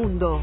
mundo.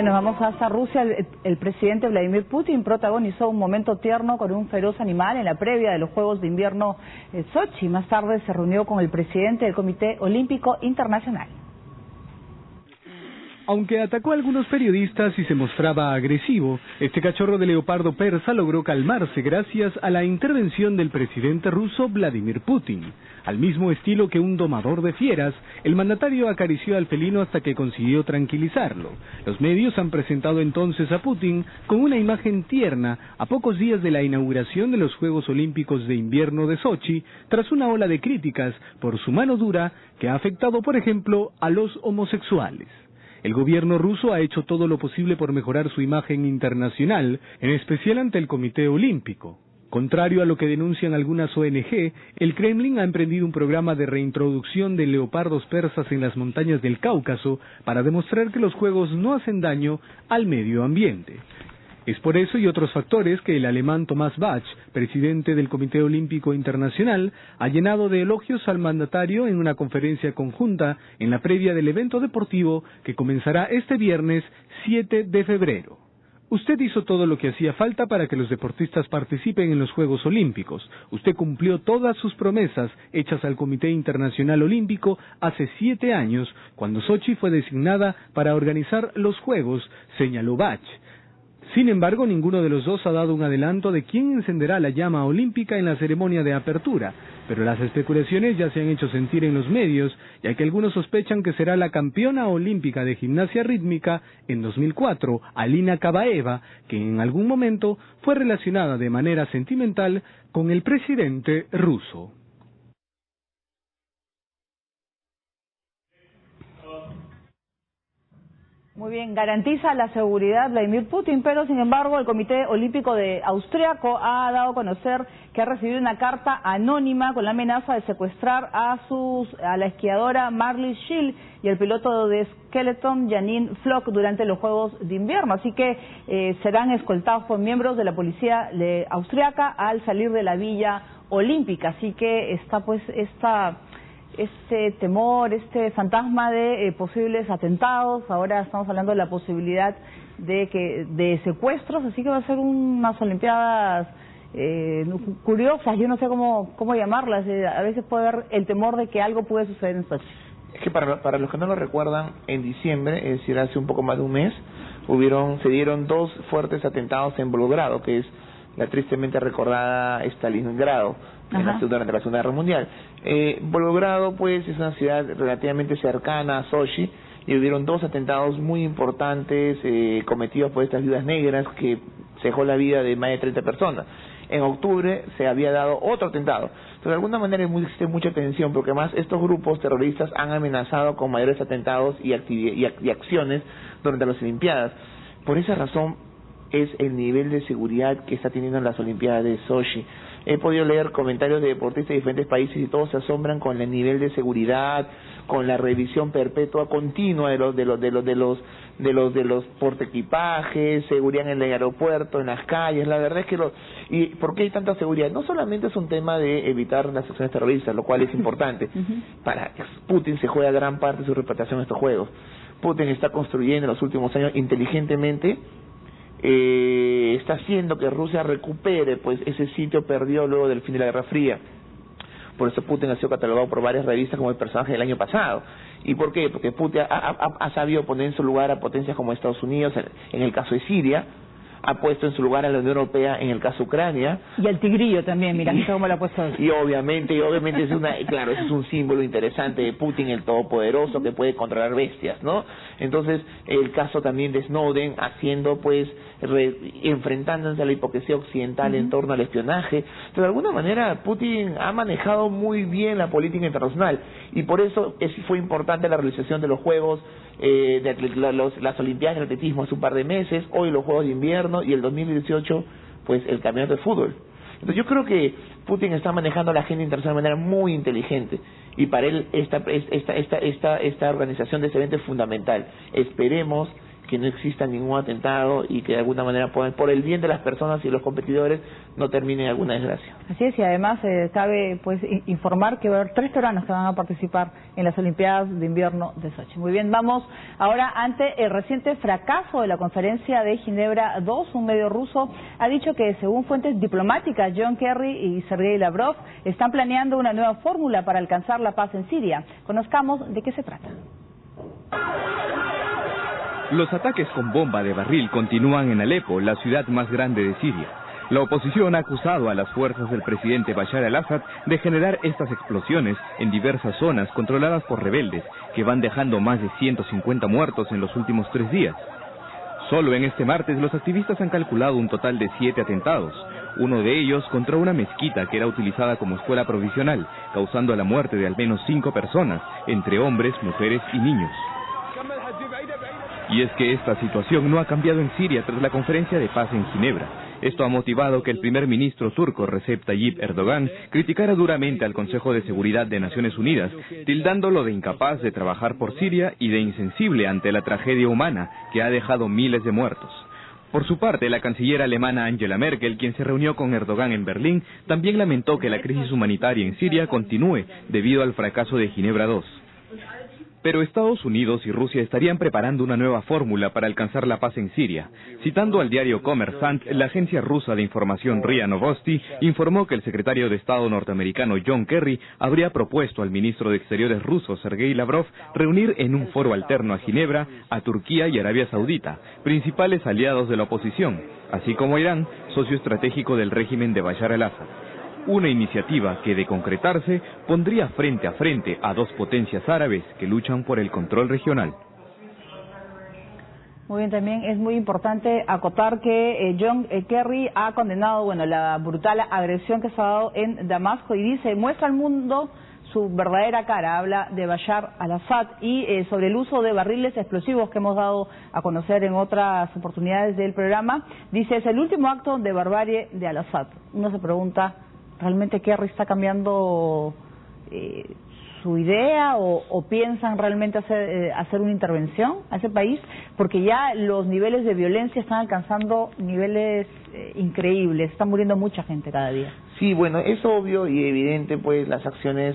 Nos vamos hasta Rusia. El presidente Vladimir Putin protagonizó un momento tierno con un feroz animal en la previa de los Juegos de Invierno en Sochi. Más tarde se reunió con el presidente del Comité Olímpico Internacional. Aunque atacó a algunos periodistas y se mostraba agresivo, este cachorro de leopardo persa logró calmarse gracias a la intervención del presidente ruso Vladimir Putin. Al mismo estilo que un domador de fieras, el mandatario acarició al felino hasta que consiguió tranquilizarlo. Los medios han presentado entonces a Putin con una imagen tierna a pocos días de la inauguración de los Juegos Olímpicos de Invierno de Sochi, tras una ola de críticas por su mano dura que ha afectado, por ejemplo, a los homosexuales. El gobierno ruso ha hecho todo lo posible por mejorar su imagen internacional, en especial ante el Comité Olímpico. Contrario a lo que denuncian algunas ONG, el Kremlin ha emprendido un programa de reintroducción de leopardos persas en las montañas del Cáucaso para demostrar que los juegos no hacen daño al medio ambiente. Es por eso y otros factores que el alemán Thomas Bach, presidente del Comité Olímpico Internacional, ha llenado de elogios al mandatario en una conferencia conjunta en la previa del evento deportivo que comenzará este viernes 7 de febrero. Usted hizo todo lo que hacía falta para que los deportistas participen en los Juegos Olímpicos. Usted cumplió todas sus promesas hechas al Comité Internacional Olímpico hace 7 años, cuando Sochi fue designada para organizar los Juegos, señaló Bach. Sin embargo, ninguno de los dos ha dado un adelanto de quién encenderá la llama olímpica en la ceremonia de apertura, pero las especulaciones ya se han hecho sentir en los medios, ya que algunos sospechan que será la campeona olímpica de gimnasia rítmica en 2004, Alina Kabaeva, que en algún momento fue relacionada de manera sentimental con el presidente ruso. Muy bien, garantiza la seguridad Vladimir Putin, pero sin embargo el Comité Olímpico Austriaco ha dado a conocer que ha recibido una carta anónima con la amenaza de secuestrar a la esquiadora Marlies Schill y el piloto de Skeleton Janine Flock durante los Juegos de Invierno, así que serán escoltados por miembros de la policía austriaca al salir de la Villa Olímpica, así que está pues este temor, este fantasma de posibles atentados. Ahora estamos hablando de la posibilidad de secuestros, así que va a ser unas Olimpiadas curiosas, yo no sé cómo llamarlas. A veces puede haber el temor de que algo puede suceder en Sochi. Es que para los que no lo recuerdan, en diciembre, es decir, hace un poco más de un mes, se dieron 2 fuertes atentados en Volgogrado, que es la tristemente recordada Stalingrado, durante la Segunda Guerra Mundial. Volgogrado, pues, es una ciudad relativamente cercana a Sochi, y hubieron 2 atentados muy importantes cometidos por estas viudas negras que se dejó la vida de más de 30 personas. En octubre se había dado otro atentado. Entonces, de alguna manera existe mucha tensión, porque además estos grupos terroristas han amenazado con mayores atentados y acciones durante las Olimpiadas. Por esa razón es el nivel de seguridad que está teniendo en las Olimpiadas de Sochi. He podido leer comentarios de deportistas de diferentes países y todos se asombran con el nivel de seguridad, con la revisión perpetua continua de los portaequipajes, seguridad en el aeropuerto, en las calles. La verdad es que ¿y por qué hay tanta seguridad? No solamente es un tema de evitar las acciones terroristas, lo cual es importante. Para Putin se juega gran parte de su reputación en estos juegos. Putin está construyendo en los últimos años inteligentemente está haciendo que Rusia recupere pues ese sitio perdido luego del fin de la Guerra Fría. Por eso Putin ha sido catalogado por varias revistas como el personaje del año pasado. ¿Y por qué? Porque Putin ha sabido poner en su lugar a potencias como Estados Unidos, en el caso de Siria, ha puesto en su lugar a la Unión Europea en el caso de Ucrania. Y al tigrillo también, mira cómo lo ha puesto. Y obviamente claro, eso es un símbolo interesante de Putin, el todopoderoso que puede controlar bestias, ¿no? Entonces, el caso también de Snowden, haciendo pues, enfrentándose a la hipocresía occidental en torno al espionaje. Pero de alguna manera Putin ha manejado muy bien la política internacional, y por eso fue importante la realización de los Juegos, las Olimpiadas de atletismo hace un par de meses, hoy los Juegos de Invierno, y el 2018 pues el campeonato de fútbol. Entonces yo creo que Putin está manejando la agenda internacional de manera muy inteligente, y para él esta organización de este evento es fundamental. Esperemos que no exista ningún atentado y que de alguna manera por el bien de las personas y los competidores no termine en alguna desgracia. Así es, y además cabe pues informar que va a haber 3 peruanos que van a participar en las Olimpiadas de Invierno de Sochi. Muy bien, vamos ahora ante el reciente fracaso de la conferencia de Ginebra 2. Un medio ruso ha dicho que, según fuentes diplomáticas, John Kerry y Sergei Lavrov están planeando una nueva fórmula para alcanzar la paz en Siria. Conozcamos de qué se trata. Los ataques con bomba de barril continúan en Alepo, la ciudad más grande de Siria. La oposición ha acusado a las fuerzas del presidente Bashar al-Assad de generar estas explosiones en diversas zonas controladas por rebeldes, que van dejando más de 150 muertos en los últimos 3 días. Solo en este martes los activistas han calculado un total de 7 atentados, uno de ellos contra una mezquita que era utilizada como escuela provisional, causando la muerte de al menos 5 personas, entre hombres, mujeres y niños. Y es que esta situación no ha cambiado en Siria tras la conferencia de paz en Ginebra. Esto ha motivado que el primer ministro turco Recep Tayyip Erdogan criticara duramente al Consejo de Seguridad de Naciones Unidas, tildándolo de incapaz de trabajar por Siria y de insensible ante la tragedia humana que ha dejado miles de muertos. Por su parte, la canciller alemana Angela Merkel, quien se reunió con Erdogan en Berlín, también lamentó que la crisis humanitaria en Siria continúe debido al fracaso de Ginebra II. Pero Estados Unidos y Rusia estarían preparando una nueva fórmula para alcanzar la paz en Siria. Citando al diario Kommersant, la agencia rusa de información RIA Novosti informó que el secretario de Estado norteamericano John Kerry habría propuesto al ministro de Exteriores ruso Sergei Lavrov reunir en un foro alterno a Ginebra a Turquía y Arabia Saudita, principales aliados de la oposición, así como Irán, socio estratégico del régimen de Bashar al-Assad. Una iniciativa que, de concretarse, pondría frente a frente a 2 potencias árabes que luchan por el control regional. Muy bien, también es muy importante acotar que John Kerry ha condenado la brutal agresión que se ha dado en Damasco y dice: muestra al mundo su verdadera cara. Habla de Bashar al-Assad y sobre el uso de barriles explosivos que hemos dado a conocer en otras oportunidades del programa. Dice: es el último acto de barbarie de al-Assad. Uno se pregunta, ¿realmente Kerry está cambiando su idea o piensan realmente hacer una intervención a ese país? Porque ya los niveles de violencia están alcanzando niveles increíbles, está muriendo mucha gente cada día. Sí, bueno, es obvio y evidente pues las acciones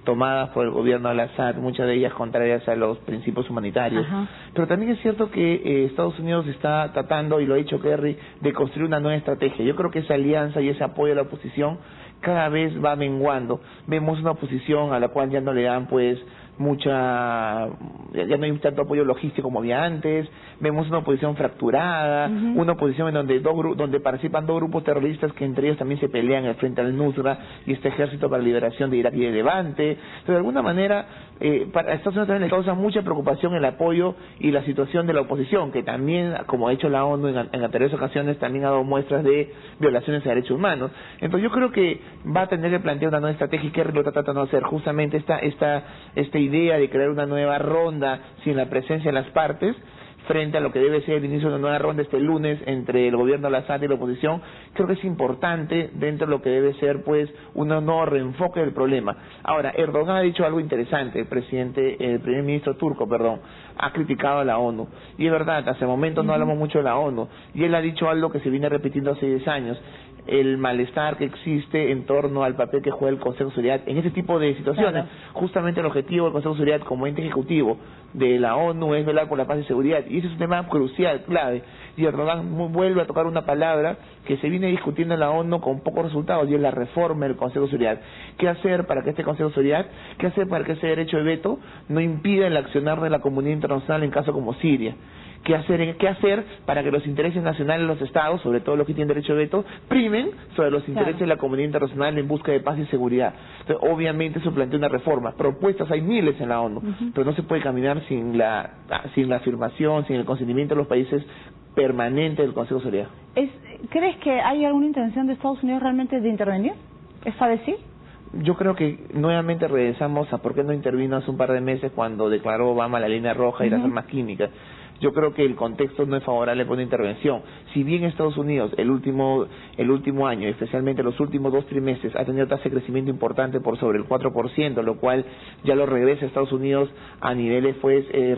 tomadas por el gobierno de al-Assad, muchas de ellas contrarias a los principios humanitarios. Ajá. Pero también es cierto que Estados Unidos está tratando, y lo ha dicho Kerry, de construir una nueva estrategia. Yo creo que esa alianza y ese apoyo a la oposición cada vez va menguando. Vemos una oposición a la cual ya no le dan pues ya no hay tanto apoyo logístico como había antes. Vemos una oposición fracturada, una oposición en donde participan 2 grupos terroristas que entre ellos también se pelean al frente al Nusra y este ejército para la liberación de Irak y de Levante. Pero de alguna manera para Estados Unidos también le causa mucha preocupación el apoyo y la situación de la oposición, que también, como ha hecho la ONU en anteriores ocasiones, también ha dado muestras de violaciones a derechos humanos. Entonces yo creo que va a tener que plantear una nueva estrategia, y Kerry lo está tratando de hacer, justamente esta idea de crear una nueva ronda sin la presencia de las partes, frente a lo que debe ser el inicio de una nueva ronda este lunes entre el gobierno de al-Assad y la oposición. Creo que es importante dentro de lo que debe ser pues un nuevo reenfoque del problema. Ahora, Erdogan ha dicho algo interesante. El primer ministro turco, ha criticado a la ONU, y es verdad, hace momentos no hablamos mucho de la ONU, y él ha dicho algo que se viene repitiendo hace 10 años. el malestar que existe en torno al papel que juega el Consejo de Seguridad en este tipo de situaciones. Claro. Justamente el objetivo del Consejo de Seguridad como ente ejecutivo de la ONU es velar por la paz y seguridad, y ese es un tema crucial, clave, y Erdogan vuelve a tocar una palabra que se viene discutiendo en la ONU con pocos resultados, y es la reforma del Consejo de Seguridad. ¿Qué hacer para que este Consejo de Seguridad, qué hacer para que ese derecho de veto no impida el accionar de la comunidad internacional en casos como Siria? ¿Qué hacer para que los intereses nacionales de los estados, sobre todo los que tienen derecho de veto, primen sobre los intereses de la comunidad internacional en busca de paz y seguridad? Entonces, obviamente eso plantea una reforma. Propuestas hay miles en la ONU, pero no se puede caminar sin la afirmación, sin el consentimiento de los países permanente del Consejo de Seguridad. ¿Crees que hay alguna intención de Estados Unidos realmente de intervenir? ¿Esta vez sí? Yo creo que nuevamente regresamos a por qué no intervino hace un par de meses cuando declaró Obama la línea roja y las armas químicas. Yo creo que el contexto no es favorable para una intervención. Si bien Estados Unidos el último año, especialmente los últimos 2 trimestres, ha tenido tasa de crecimiento importante por sobre el 4%, lo cual ya lo regresa a Estados Unidos a niveles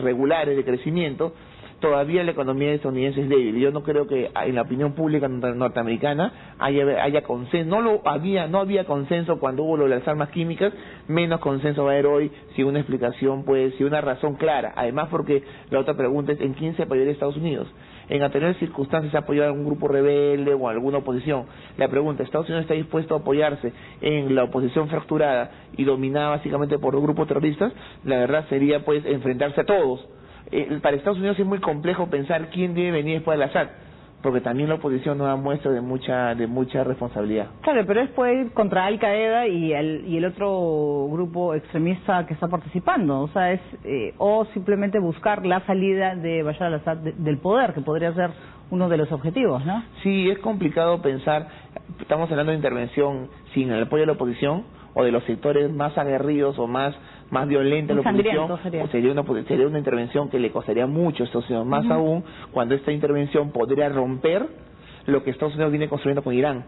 regulares de crecimiento, todavía la economía estadounidense es débil. Yo no creo que en la opinión pública norteamericana haya consenso. No había consenso cuando hubo lo de las armas químicas, menos consenso va a haber hoy sin una explicación, sin una razón clara. Además, porque la otra pregunta es ¿en quién se apoyaría Estados Unidos? En anteriores circunstancias se ha apoyado a algún grupo rebelde o a alguna oposición. La pregunta, ¿Estados Unidos está dispuesto a apoyarse en la oposición fracturada y dominada básicamente por los grupos terroristas? La verdad sería enfrentarse a todos. Para Estados Unidos es muy complejo pensar quién debe venir después de Assad, porque también la oposición no da muestra de mucha responsabilidad. Claro, pero es ir contra Al Qaeda y el otro grupo extremista que está participando, o sea, o simplemente buscar la salida de Bashar al-Assad del poder, que podría ser uno de los objetivos, ¿no? Sí, es complicado pensar, estamos hablando de intervención sin el apoyo de la oposición o de los sectores más aguerridos o más violenta la oposición, sería una intervención que le costaría mucho a Estados Unidos, más aún cuando esta intervención podría romper lo que Estados Unidos viene construyendo con Irán.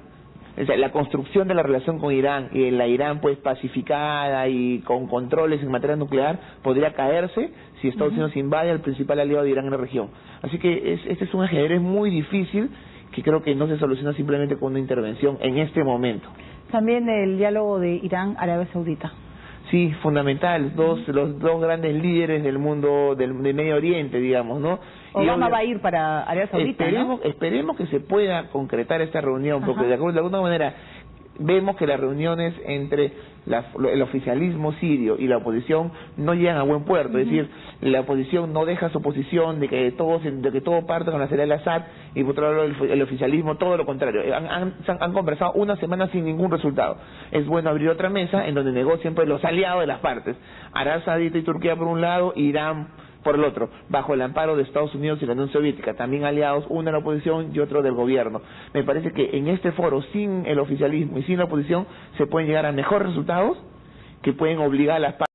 O sea, la construcción de la relación con Irán y la Irán pacificada y con controles en materia nuclear podría caerse si Estados Unidos invade al principal aliado de Irán en la región. Así que este es un ajedrez muy difícil que creo que no se soluciona simplemente con una intervención en este momento. También el diálogo de Irán-Arabia Saudita. Sí, fundamental, los dos grandes líderes del mundo del Medio Oriente, digamos, ¿no? Obama va a ir para Arabia Saudita, esperemos que se pueda concretar esta reunión, porque de alguna manera vemos que las reuniones entre el oficialismo sirio y la oposición no llegan a buen puerto, es decir, la oposición no deja su posición de que todo parte con la salida de Assad, y por otro lado el oficialismo todo lo contrario. Han conversado una semana sin ningún resultado. Es bueno abrir otra mesa en donde negocien los aliados de las partes, Arabia Saudita y Turquía por un lado, Irán por el otro, bajo el amparo de Estados Unidos y la Unión Soviética, también aliados, uno de la oposición y otro del gobierno. Me parece que en este foro, sin el oficialismo y sin la oposición, se pueden llegar a mejores resultados que pueden obligar a las partes